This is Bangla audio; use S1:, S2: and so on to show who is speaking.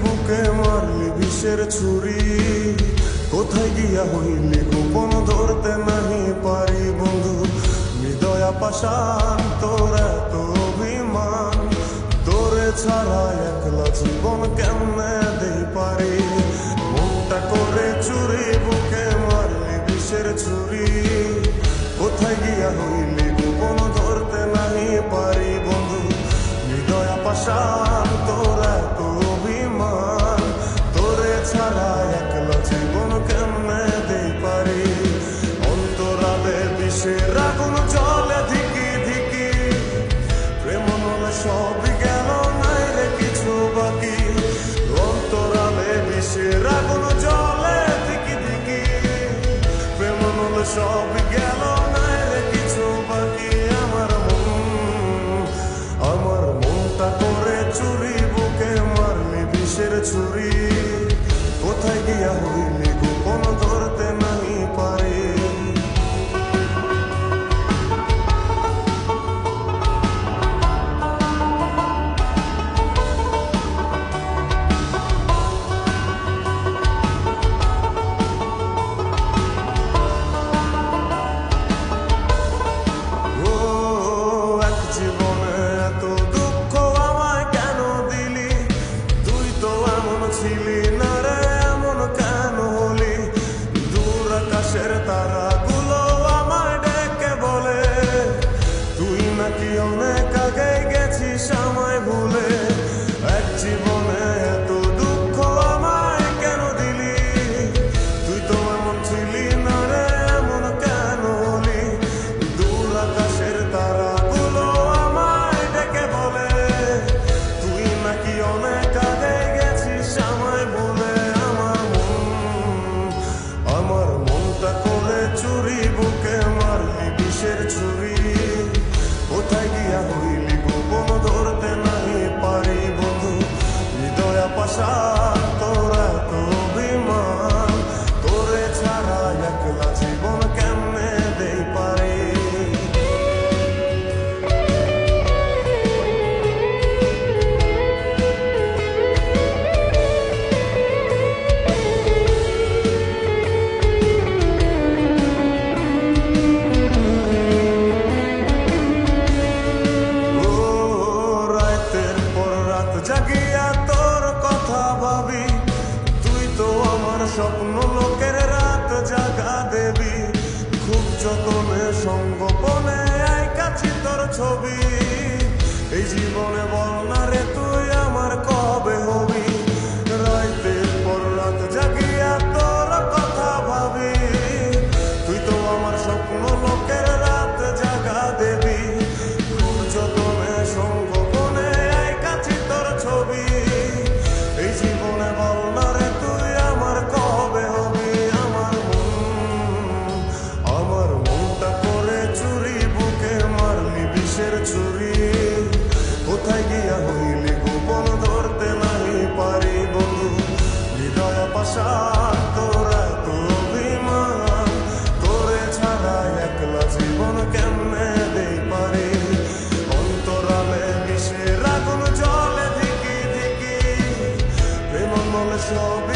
S1: বুকে মারলি বিষের ছুরি, কোথায় গিয়া হইলি গোপন ধরতে নাহি পারি বন্ধু। হৃদয়া পাষাণ তোর এত অভিমান, তোরে ছাড়া একলা জীবন কেমনে দেই পারি। মনটা করে চুরি, বুকে মারলি বিষের ছুরি, কোথায় গিয়া হইলি গোপন ধরতে নাহি পারি বন্ধু। হৃদয়া পাষাণ তোর এত অভিমান, তোরে ছাড়া একলা জীবন কেমনে দেই পারি। অন্তরালে বিষের আগুন জ্বলে ধিকি ধিকি, প্রেম নলে সবই গেল নাই রে কিছু বাকি। অন্তরালে বিষের আগুন জ্বলে ধিকি ধিকি, প্রেম নলে সবই গেল নাই রে কিছু বাকি। আমার মনটা করে চুরি, বুকে মারলি বিষের ছুরি, কোথায় গিয়া হইলি গোপন ধরতে নাহি পারি। ছিলি না রে এমন কেন হলি, দূর আকাশের তারাগুলো আমায় ডেকে বলে, তুই নাকি অনেক আগে গেছিস আমায় ভুলে। এক জীবনে এত দুঃখ আমায় কেন দিলি, তুই তো এমন ছিলি না রে এমন কেন হলি। দূর আকাশের তারাগুলো আমায় ডেকে বলে, তুই নাকি অনেক আগে আমায় বলে। আমার মনটা করে চুরি, বুকে মারলি বিষের ছুরি, কোথায় গিয়া হইলি গোপন ধরতে নাহি পারি বন্ধু। হৃদয়া পাষাণ তোর এত অভিমান, তোরে ছাড়া একলা জীবন কেমনে দেই পারি। জাগিয়া তোর কথা ভাবি, তুই তো আমার স্বপ্ন লোকের রাত জাগা দেবী। খুব যতনে সঙ্গোপনে আইকাছি তোর ছবি, এই জীবনে বল না রে তুই আমার কবে হবি। রাতের পর রাত জাগিয়া তোর কথা ভাবি, তুই তো আমার স্বপ্ন লোকের রাত জাগা দেবী। খুব যতনে সঙ্গোপনে আইকাছি তোর ছবি, এই জীবনে বল না রে তুই আমার কবে হবি। আমার মনটা করে চুরি, বুকে মারলি বিষের ছুরি, কোথায় গিয়া হইলি গোপন ধরতে নাহি পারি বন্ধু। হৃদয়া পাষাণ তোর এত অভিমান, তোরে ছাড়া একলা জীবন কেমনে দেই পারি। অন্তরালে বিষের আগুন জ্বলে ধিকি ধিকি, প্রেম মলে সব